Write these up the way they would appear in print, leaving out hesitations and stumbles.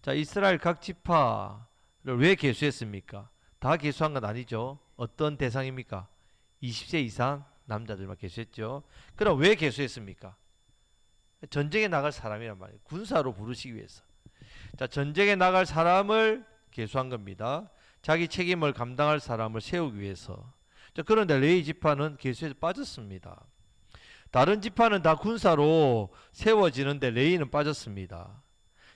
자, 이스라엘 각 지파를 왜 계수했습니까? 다 계수한 건 아니죠. 어떤 대상입니까? 20세 이상 남자들만 계수했죠. 그럼 왜 계수했습니까? 전쟁에 나갈 사람이란 말이에요. 군사로 부르시기 위해서. 자, 전쟁에 나갈 사람을 계수한 겁니다. 자기 책임을 감당할 사람을 세우기 위해서. 자, 그런데 레위 지파는 계수에서 빠졌습니다. 다른 지파는 다 군사로 세워지는데 레위는 빠졌습니다.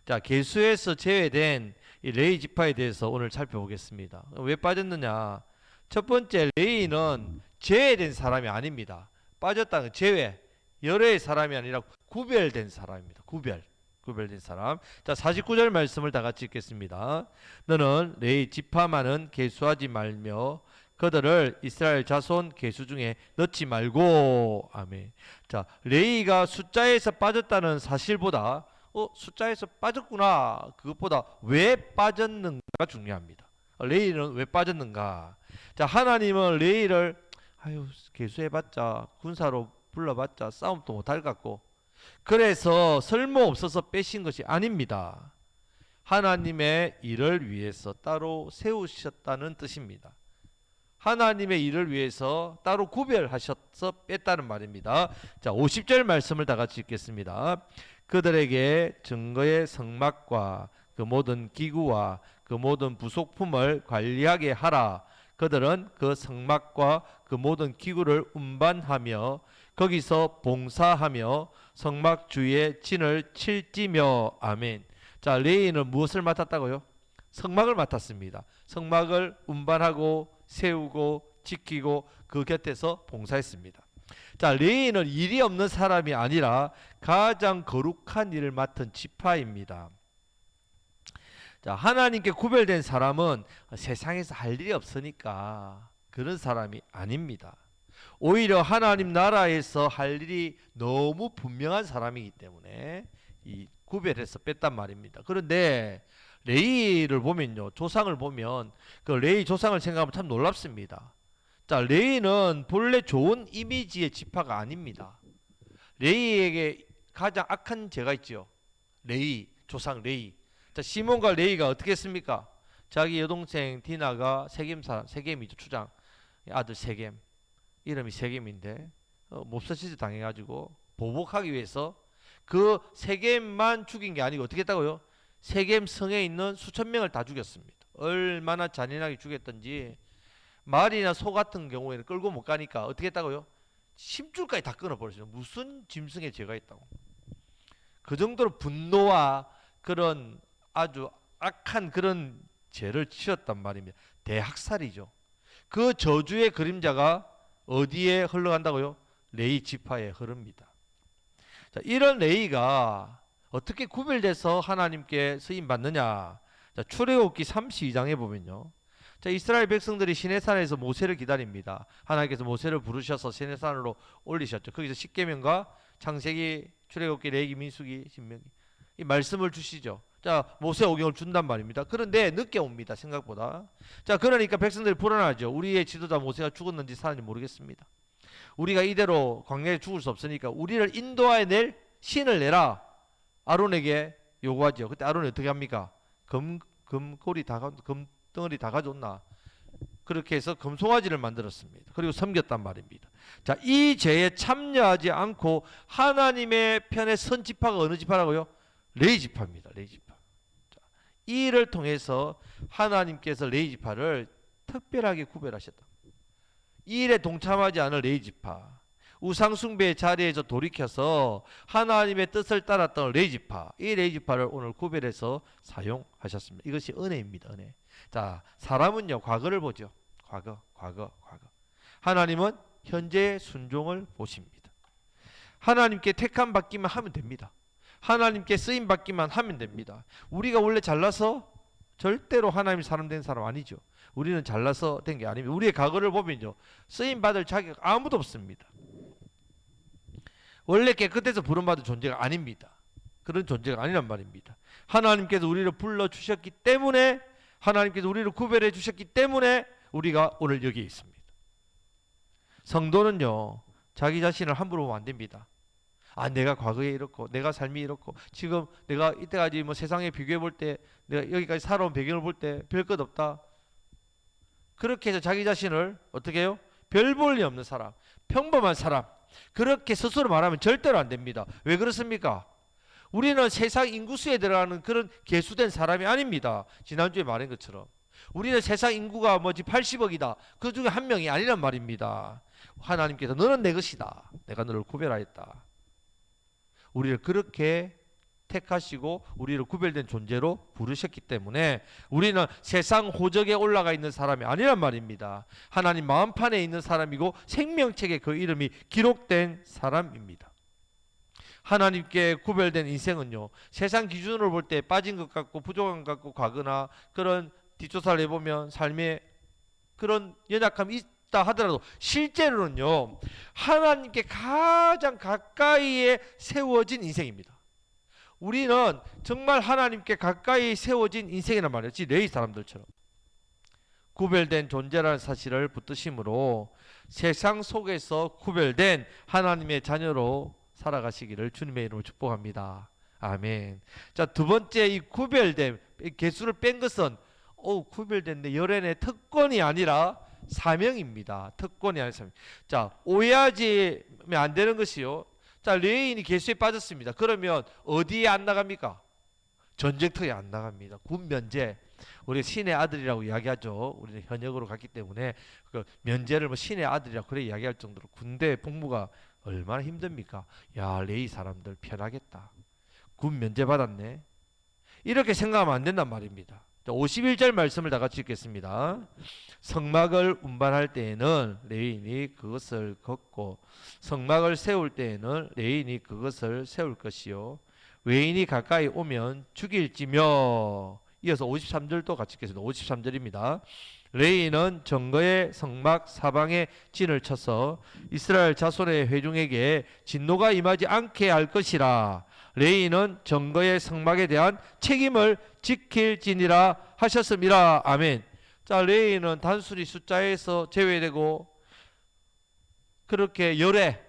자, 계수에서 제외된 이 레위 지파에 대해서 오늘 살펴보겠습니다. 왜 빠졌느냐? 첫 번째, 레위는 제외된 사람이 아닙니다. 빠졌다는 제외, 여러의 사람이 아니라 구별된 사람입니다. 구별된 사람. 자, 49절 말씀을 다 같이 읽겠습니다. 너는 레위 지파만은 계수하지 말며 그들을 이스라엘 자손 계수 중에 넣지 말고. 아멘. 자, 레위가 숫자에서 빠졌다는 사실보다 숫자에서 빠졌구나, 그것보다 왜 빠졌는가가 중요합니다. 레위는 왜 빠졌는가? 자, 하나님은 레위를 계수해봤자 군사로 불러봤자 싸움도 못할 것 같고 그래서 쓸모없어서 빼신 것이 아닙니다. 하나님의 일을 위해서 따로 세우셨다는 뜻입니다. 하나님의 일을 위해서 따로 구별하셔서 뺐다는 말입니다. 자, 50절 말씀을 다 같이 읽겠습니다. 그들에게 증거의 성막과 그 모든 기구와 그 모든 부속품을 관리하게 하라. 그들은 그 성막과 그 모든 기구를 운반하며 거기서 봉사하며 성막 주위에 진을 칠지며. 아멘. 자, 레위는 무엇을 맡았다고요? 성막을 맡았습니다. 성막을 운반하고 세우고 지키고 그 곁에서 봉사했습니다. 자, 레위는 일이 없는 사람이 아니라 가장 거룩한 일을 맡은 지파입니다. 자, 하나님께 구별된 사람은 세상에서 할 일이 없으니까 그런 사람이 아닙니다. 오히려 하나님 나라에서 할 일이 너무 분명한 사람이기 때문에 이 구별해서 뺐단 말입니다. 그런데 레위를 보면요, 조상을 보면 그 레위 조상을 생각하면 참 놀랍습니다. 자, 레위는 본래 좋은 이미지의 지파가 아닙니다. 레위에게 가장 악한 죄가 있죠. 레위, 조상 레위. 자, 시몬과 레위가 어떻게 했습니까? 자기 여동생 디나가 세겜이죠, 추장 아들 세겜, 이름이 세겜인데 몹사시즈 당해가지고 보복하기 위해서 그 세겜만 죽인 게 아니고 어떻게 했다고요? 세겜 성에 있는 수천 명을 다 죽였습니다. 얼마나 잔인하게 죽였던지 말이나 소 같은 경우에는 끌고 못 가니까 어떻게 했다고요? 심줄까지 다 끊어버렸어요. 무슨 짐승의 죄가 있다고. 그 정도로 분노와 그런 아주 악한 그런 죄를 지었단 말입니다. 대학살이죠. 그 저주의 그림자가 어디에 흘러간다고요? 레위 지파에 흐릅니다. 자, 이런 레위가 어떻게 구별돼서 하나님께 쓰임 받느냐? 자, 출애굽기 32장에 보면요. 자, 이스라엘 백성들이 시내산에서 모세를 기다립니다. 하나님께서 모세를 부르셔서 시내산으로 올리셨죠. 거기서 십계명과 창세기, 출애굽기, 레위기, 민수기, 신명기 이 말씀을 주시죠. 자, 모세 오경을 준단 말입니다. 그런데 늦게 옵니다. 생각보다. 자, 그러니까 백성들이 불안하죠. 우리의 지도자 모세가 죽었는지 살았는지 모르겠습니다. 우리가 이대로 광야에 죽을 수 없으니까 우리를 인도하여 낼 신을 내라. 아론에게 요구하죠. 그때 아론이 어떻게 합니까? 금덩어리 다 가져온나. 그렇게 해서 금송아지를 만들었습니다. 그리고 섬겼단 말입니다. 자, 이 죄에 참여하지 않고 하나님의 편에 선 지파가 어느 지파라고요? 레위 지파입니다. 레위 지파. 자, 이 일을 통해서 하나님께서 레위 지파를 특별하게 구별하셨다. 이 일에 동참하지 않은 레위 지파, 우상숭배의 자리에서 돌이켜서 하나님의 뜻을 따랐던 레위 지파, 이 레위 지파를 오늘 구별해서 사용하셨습니다. 이것이 은혜입니다. 은혜. 자, 사람은요 과거를 보죠. 과거. 하나님은 현재의 순종을 보십니다. 하나님께 택함 받기만 하면 됩니다. 하나님께 쓰임 받기만 하면 됩니다. 우리가 원래 잘나서 절대로 하나님 사람 된 사람 아니죠. 우리는 잘나서 된 게 아닙니다. 우리의 과거를 보면요, 쓰임 받을 자격 아무도 없습니다. 원래 깨끗해서 부름받을 존재가 아닙니다. 그런 존재가 아니란 말입니다. 하나님께서 우리를 불러주셨기 때문에, 하나님께서 우리를 구별해 주셨기 때문에 우리가 오늘 여기에 있습니다. 성도는요 자기 자신을 함부로 보면 안 됩니다. 아, 내가 과거에 이렇고 내가 삶이 이렇고 지금 내가 이때까지 뭐 세상에 비교해 볼 때 내가 여기까지 살아온 배경을 볼 때 별 것 없다. 그렇게 해서 자기 자신을 어떻게 해요? 별 볼 일 없는 사람, 평범한 사람, 그렇게 스스로 말하면 절대로 안 됩니다. 왜 그렇습니까? 우리는 세상 인구수에 들어가는 그런 계수된 사람이 아닙니다. 지난주에 말한 것처럼 우리는 세상 인구가 뭐지 80억이다. 그 중에 한 명이 아니란 말입니다. 하나님께서 너는 내 것이다. 내가 너를 구별하였다. 우리를 그렇게 택하시고 우리를 구별된 존재로 부르셨기 때문에 우리는 세상 호적에 올라가 있는 사람이 아니란 말입니다. 하나님 마음판에 있는 사람이고 생명책에 그 이름이 기록된 사람입니다. 하나님께 구별된 인생은요, 세상 기준으로 볼 때 빠진 것 같고 부족한 것 같고 과거나 그런 뒷조사를 해보면 삶에 그런 연약함이 있다 하더라도 실제로는요, 하나님께 가장 가까이에 세워진 인생입니다. 우리는 정말 하나님께 가까이 세워진 인생이란 말이지, 레위 사람들처럼 구별된 존재라는 사실을 붙드심으로 세상 속에서 구별된 하나님의 자녀로 살아가시기를 주님의 이름으로 축복합니다. 아멘. 자, 두 번째, 이 구별됨, 개수를 뺀 것은 구별된데 열애의 특권이 아니라 사명입니다. 특권이 아니라 사명. 자, 오해하지면 안 되는 것이요. 자, 레위인이 개수에 빠졌습니다. 그러면 어디에 안 나갑니까? 전쟁터에 안 나갑니다. 군 면제. 우리 신의 아들이라고 이야기하죠. 우리는 현역으로 갔기 때문에 그 면제를 뭐 신의 아들이라고 그래 이야기할 정도로 군대 복무가 얼마나 힘듭니까? 야, 레위 사람들 편하겠다. 군 면제 받았네. 이렇게 생각하면 안 된단 말입니다. 51절 말씀을 다 같이 읽겠습니다. 성막을 운반할 때에는 레위인이 그것을 걷고 성막을 세울 때에는 레위인이 그것을 세울 것이요 외인이 가까이 오면 죽일지며. 이어서 53절도 같이 읽겠습니다. 53절입니다. 레위인은 정거의 성막 사방에 진을 쳐서 이스라엘 자손의 회중에게 진노가 임하지 않게 할 것이라. 레위인은 정거의 성막에 대한 책임을 지킬지니라 하셨습니다. 아멘. 자, 레위인은 단순히 숫자에서 제외되고 그렇게 열애,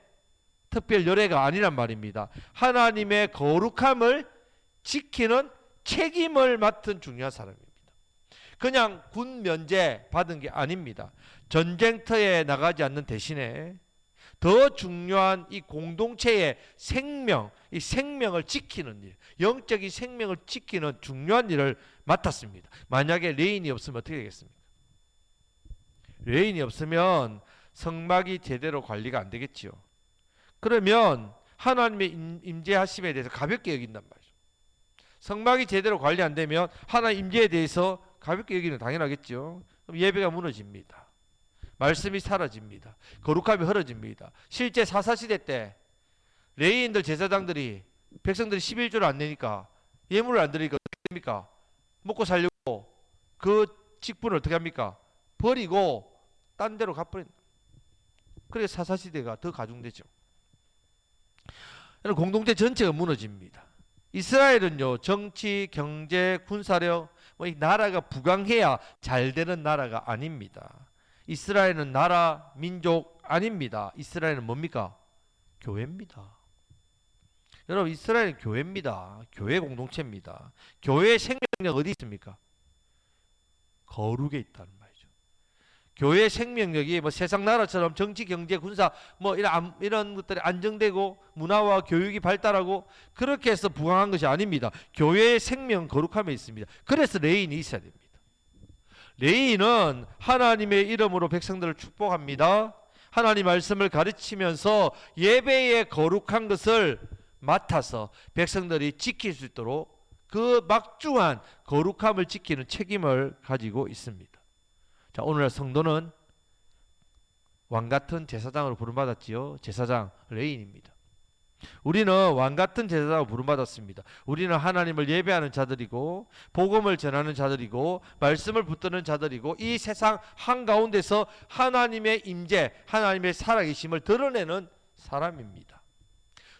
특별 열애가 아니란 말입니다. 하나님의 거룩함을 지키는 책임을 맡은 중요한 사람입니다. 그냥 군 면제 받은 게 아닙니다. 전쟁터에 나가지 않는 대신에 더 중요한 이 공동체의 생명, 이 생명을 지키는 일, 영적인 생명을 지키는 중요한 일을 맡았습니다. 만약에 레인이 없으면 어떻게 되겠습니까? 레인이 없으면 성막이 제대로 관리가 안 되겠지요. 그러면 하나님의 임재하심에 대해서 가볍게 여긴단 말이죠. 성막이 제대로 관리 안 되면 하나님 임재에 대해서 가볍게 여기는 당연하겠죠. 그럼 예배가 무너집니다. 말씀이 사라집니다. 거룩함이 흐려집니다. 실제 사사시대 때 레위인들 제사장들이 백성들이 11조를 안 내니까 예물을 안 드리니까 어떻게 됩니까? 먹고 살려고 그 직분을 어떻게 합니까? 버리고 딴 데로 가버린. 그래서 사사시대가 더 가중되죠. 공동체 전체가 무너집니다. 이스라엘은요, 정치, 경제, 군사력, 이 나라가 부강해야 잘 되는 나라가 아닙니다. 이스라엘은 나라, 민족 아닙니다. 이스라엘은 뭡니까? 교회입니다. 여러분, 이스라엘은 교회입니다. 교회 공동체입니다. 교회의 생명력 어디 있습니까? 거룩에 있다는 말이죠. 교회의 생명력이 뭐 세상 나라처럼 정치, 경제, 군사 뭐 이런 것들이 안정되고 문화와 교육이 발달하고 그렇게 해서 부강한 것이 아닙니다. 교회의 생명 거룩함에 있습니다. 그래서 레인이 있어야 됩니다. 레위인은 하나님의 이름으로 백성들을 축복합니다. 하나님 말씀을 가르치면서 예배의 거룩한 것을 맡아서 백성들이 지킬 수 있도록 그 막중한 거룩함을 지키는 책임을 가지고 있습니다. 자, 오늘날 성도는 왕같은 제사장으로 부름받았지요. 제사장 레위인입니다. 우리는 왕같은 제사장으로 부름받았습니다. 우리는 하나님을 예배하는 자들이고 복음을 전하는 자들이고 말씀을 붙드는 자들이고 이 세상 한가운데서 하나님의 임재, 하나님의 살아계심을 드러내는 사람입니다.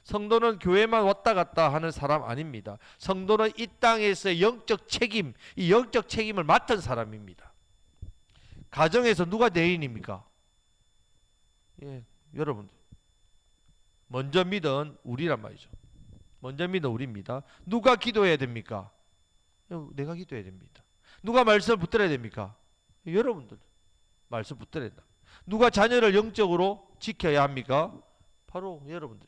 성도는 교회만 왔다 갔다 하는 사람 아닙니다. 성도는 이 땅에서의 영적 책임, 이 영적 책임을 맡은 사람입니다. 가정에서 누가 대인입니까? 예, 여러분. 먼저 믿은 우리란 말이죠. 먼저 믿은 우리입니다. 누가 기도해야 됩니까? 내가 기도해야 됩니다. 누가 말씀을 붙들어야 됩니까? 여러분들 말씀 붙들어야 된다. 누가 자녀를 영적으로 지켜야 합니까? 바로 여러분들.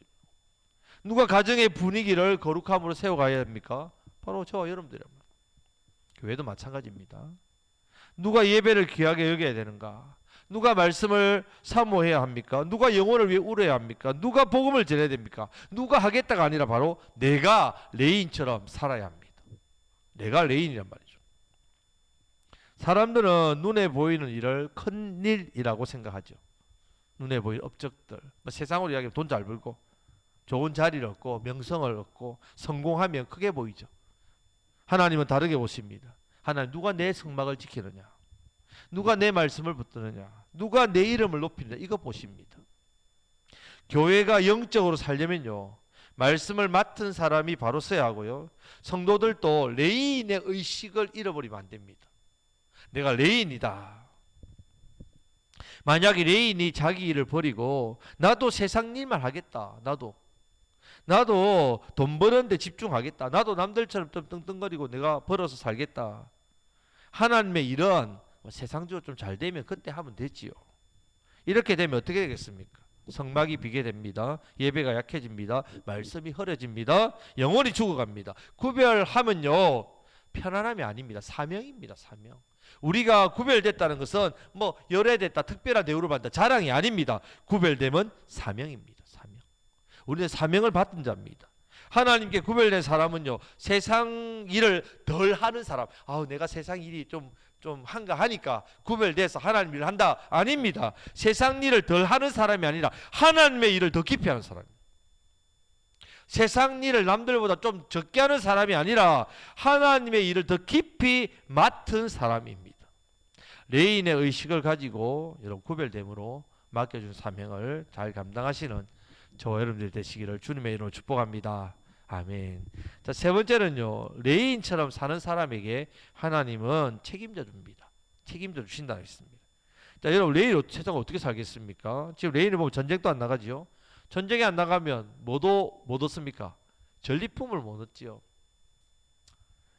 누가 가정의 분위기를 거룩함으로 세워가야 합니까? 바로 저와 여러분들입니다. 교회도 마찬가지입니다. 누가 예배를 귀하게 여겨야 되는가? 누가 말씀을 사모해야 합니까? 누가 영혼을 위해 울어야 합니까? 누가 복음을 전해야 됩니까? 누가 하겠다가 아니라 바로 내가 레인처럼 살아야 합니다. 내가 레인이란 말이죠. 사람들은 눈에 보이는 일을 큰 일이라고 생각하죠. 눈에 보이는 업적들, 세상으로 이야기하면 돈 잘 벌고 좋은 자리를 얻고 명성을 얻고 성공하면 크게 보이죠. 하나님은 다르게 보십니다. 하나님, 누가 내 성막을 지키느냐, 누가 내 말씀을 붙드느냐, 누가 내 이름을 높이느냐, 이거 보십니다. 교회가 영적으로 살려면요, 말씀을 맡은 사람이 바로 서야 하고요, 성도들도 레인의 의식을 잃어버리면 안 됩니다. 내가 레인이다. 만약에 레인이 자기 일을 버리고 나도 세상 일만 하겠다, 나도 돈 버는데 집중하겠다, 나도 남들처럼 좀 떵떵거리고 내가 벌어서 살겠다, 하나님의 일은 세상적으로 좀 잘 되면 그때 하면 되지요. 이렇게 되면 어떻게 되겠습니까? 성막이 비게 됩니다. 예배가 약해집니다. 말씀이 흐려집니다. 영혼이 죽어갑니다. 구별하면요, 편안함이 아닙니다. 사명입니다. 사명. 우리가 구별됐다는 것은 뭐 열애됐다, 특별한 대우를 받는다, 자랑이 아닙니다. 구별됨은 사명입니다. 사명. 우리는 사명을 받은 자입니다. 하나님께 구별된 사람은요, 세상 일을 덜 하는 사람. 내가 세상 일이 좀 한가하니까 구별돼서 하나님 일을 한다, 아닙니다. 세상 일을 덜 하는 사람이 아니라 하나님의 일을 더 깊이 하는 사람입니다. 세상 일을 남들보다 좀 적게 하는 사람이 아니라 하나님의 일을 더 깊이 맡은 사람입니다. 레인의 의식을 가지고 여러분 구별됨으로 맡겨준 사명을 잘 감당하시는 저와 여러분들 되시기를 주님의 이름으로 축복합니다. 아멘. 자, 세 번째는요, 레인처럼 사는 사람에게 하나님은 책임져 줍니다. 책임져 주신다고 했습니다. 자, 여러분, 레인 세상 어떻게 살겠습니까? 지금 레인을 보면 전쟁도 안 나가지요. 전쟁에 안 나가면 못 얻습니까? 전리품을 못 얻지요.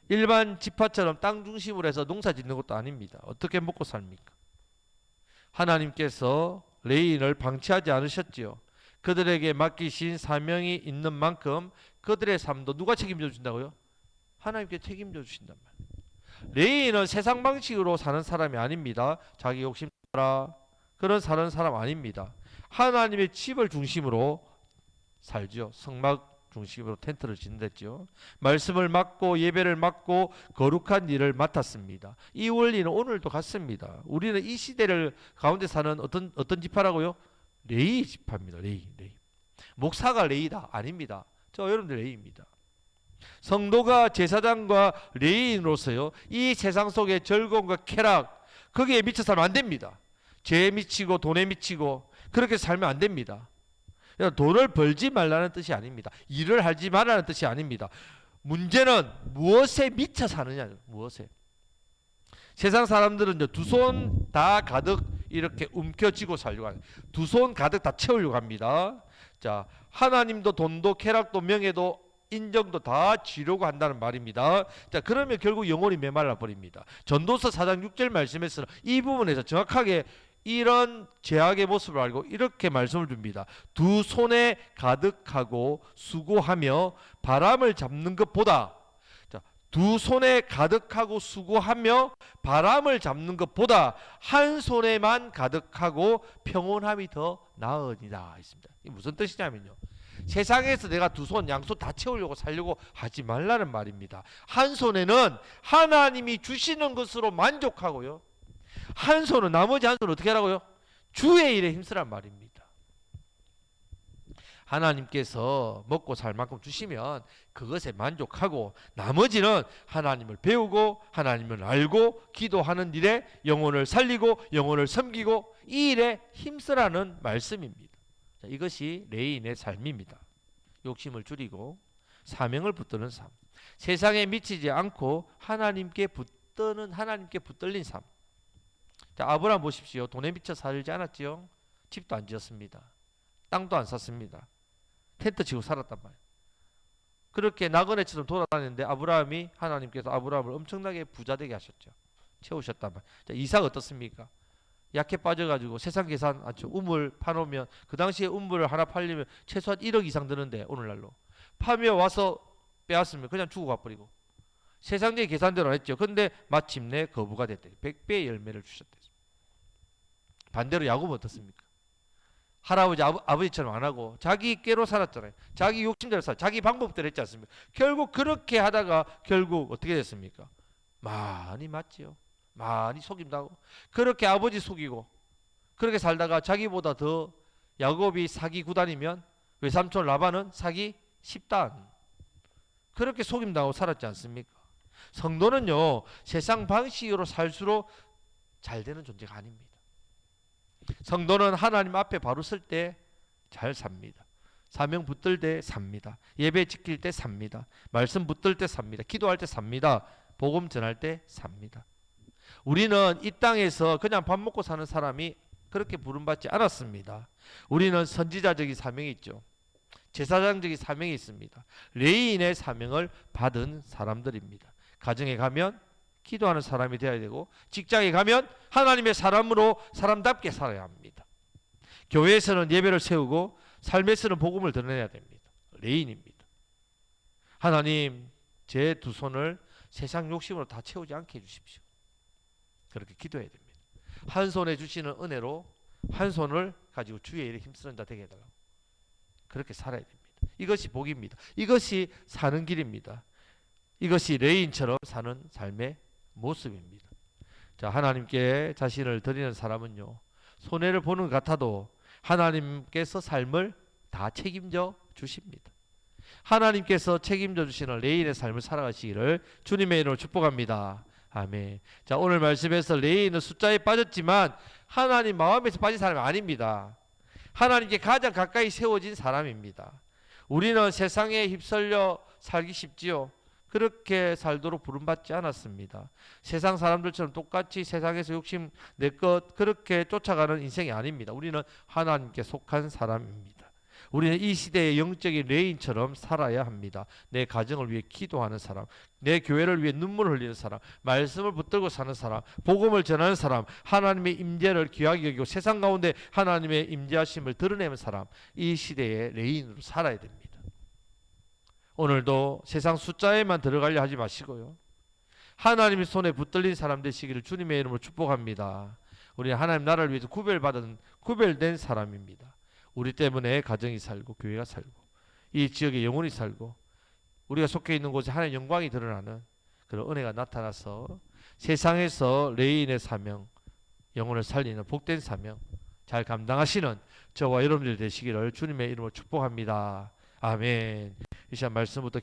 일반 지파처럼 땅 중심으로 해서 농사 짓는 것도 아닙니다. 어떻게 먹고 삽니까? 하나님께서 레인을 방치하지 않으셨지요. 그들에게 맡기신 사명이 있는 만큼 그들의 삶도 누가 책임져 주신다고요? 하나님께 책임져 주신단 말이에요. 레인은 세상 방식으로 사는 사람이 아닙니다. 자기 욕심 따라 그런 사는 사람 아닙니다. 하나님의 집을 중심으로 살죠. 성막 중심으로 텐트를 짓는댔죠. 말씀을 맡고 예배를 맡고 거룩한 일을 맡았습니다. 이 원리는 오늘도 같습니다. 우리는 이 시대를 가운데 사는 어떤 지파라고요? 레이 지파입니다. 레이. 목사가 레이다, 아닙니다. 저 여러분들 레이입니다. 성도가 제사장과 레이인으로서요, 이 세상 속의 즐거움과 쾌락, 거기에 미쳐 살면 안 됩니다. 죄에 미치고 돈에 미치고 그렇게 살면 안 됩니다. 돈을 벌지 말라는 뜻이 아닙니다. 일을 하지 말라는 뜻이 아닙니다. 문제는 무엇에 미쳐 사느냐, 무엇에. 세상 사람들은 두 손 다 가득 이렇게 움켜쥐고 살려고 합니다. 두 손 가득 다 채우려고 합니다. 자, 하나님도 돈도 쾌락도 명예도 인정도 다 쥐려고 한다는 말입니다. 자, 그러면 결국 영혼이 메말라 버립니다. 전도서 4장 6절 말씀에서는 이 부분에서 정확하게 이런 죄악의 모습을 알고 이렇게 말씀을 줍니다. 두 손에 가득하고 수고하며 바람을 잡는 것보다, 두 손에 가득하고 수고하며 바람을 잡는 것보다 한 손에만 가득하고 평온함이 더 나으니라 했습니다. 이게 무슨 뜻이냐면요, 세상에서 내가 두 손, 양손 다 채우려고 살려고 하지 말라는 말입니다. 한 손에는 하나님이 주시는 것으로 만족하고요, 한 손은, 나머지 한 손은 어떻게 하라고요? 주의 일에 힘쓰란 말입니다. 하나님께서 먹고 살 만큼 주시면 그것에 만족하고 나머지는 하나님을 배우고 하나님을 알고 기도하는 일에 영혼을 살리고 영혼을 섬기고 이 일에 힘쓰라는 말씀입니다. 자, 이것이 레인의 삶입니다. 욕심을 줄이고 사명을 붙드는 삶, 세상에 미치지 않고 하나님께 붙들린 삶. 자, 아브라함 보십시오. 돈에 미쳐 살지 않았지요. 집도 안 지었습니다. 땅도 안 샀습니다. 텐트 치고 살았단 말이에요. 그렇게 나그네처럼 돌아다녔는데 아브라함이 하나님께서 아브라함을 엄청나게 부자되게 하셨죠. 채우셨단 말이에요. 자, 이삭 어떻습니까? 약해 빠져가지고 세상 계산 우물 파놓으면 그 당시에 우물을 하나 팔리면 최소한 1억 이상 드는데 오늘날로 파며 와서 빼앗으면 그냥 주고 가버리고 세상의 계산대로 했죠. 근데 마침내 거부가 됐대. 100배의 열매를 주셨대. 반대로 야곱은 어떻습니까? 할아버지 아버지처럼 안 하고 자기 꾀로 살았잖아요. 자기 욕심대로 자기 방법대로 했지 않습니까? 결국 그렇게 하다가 결국 어떻게 됐습니까? 많이 맞지요. 많이 속임당하고 그렇게 아버지 속이고 그렇게 살다가 자기보다 더 야곱이 사기 9단이면 외삼촌 라반은 사기 10단 그렇게 속임당하고 살았지 않습니까? 성도는요 세상 방식으로 살수록 잘 되는 존재가 아닙니다. 성도는 하나님 앞에 바로 설 때 잘 삽니다. 사명 붙들 때 삽니다. 예배 지킬 때 삽니다. 말씀 붙들 때 삽니다. 기도할 때 삽니다. 복음 전할 때 삽니다. 우리는 이 땅에서 그냥 밥 먹고 사는 사람이 그렇게 부름받지 않았습니다. 우리는 선지자적인 사명이 있죠. 제사장적인 사명이 있습니다. 레위인의 사명을 받은 사람들입니다. 가정에 가면 기도하는 사람이 되어야 되고 직장에 가면 하나님의 사람으로 사람답게 살아야 합니다. 교회에서는 예배를 세우고 삶에서는 복음을 드러내야 됩니다. 레위인입니다. 하나님 제 두 손을 세상 욕심으로 다 채우지 않게 해주십시오. 그렇게 기도해야 됩니다. 한 손에 주시는 은혜로 한 손을 가지고 주의 일에 힘쓰는 자 되게 해달라고 그렇게 살아야 됩니다. 이것이 복입니다. 이것이 사는 길입니다. 이것이 레위인처럼 사는 삶의 모습입니다. 자, 하나님께 자신을 드리는 사람은요 손해를 보는 것 같아도 하나님께서 삶을 다 책임져 주십니다. 하나님께서 책임져 주시는 레위인의 삶을 살아가시기를 주님의 이름으로 축복합니다. 아멘. 자, 오늘 말씀에서 레위인은 숫자에 빠졌지만 하나님 마음에서 빠진 사람이 아닙니다. 하나님께 가장 가까이 세워진 사람입니다. 우리는 세상에 휩쓸려 살기 쉽지요. 그렇게 살도록 부름받지 않았습니다. 세상 사람들처럼 똑같이 세상에서 욕심 내 것 그렇게 쫓아가는 인생이 아닙니다. 우리는 하나님께 속한 사람입니다. 우리는 이 시대의 영적인 레인처럼 살아야 합니다. 내 가정을 위해 기도하는 사람, 내 교회를 위해 눈물을 흘리는 사람, 말씀을 붙들고 사는 사람, 복음을 전하는 사람, 하나님의 임재를 귀하게 여기고 세상 가운데 하나님의 임재하심을 드러내는 사람, 이 시대의 레인으로 살아야 됩니다. 오늘도 세상 숫자에만 들어가려 하지 마시고요. 하나님의 손에 붙들린 사람 되시기를 주님의 이름으로 축복합니다. 우리는 하나님 나라를 위해서 구별된 사람입니다. 우리 때문에 가정이 살고 교회가 살고 이 지역에 영혼이 살고 우리가 속해 있는 곳에 하나님의 영광이 드러나는 그런 은혜가 나타나서 세상에서 레위인의 사명, 영혼을 살리는 복된 사명 잘 감당하시는 저와 여러분들 되시기를 주님의 이름으로 축복합니다. 아멘. 이 시간 말씀부터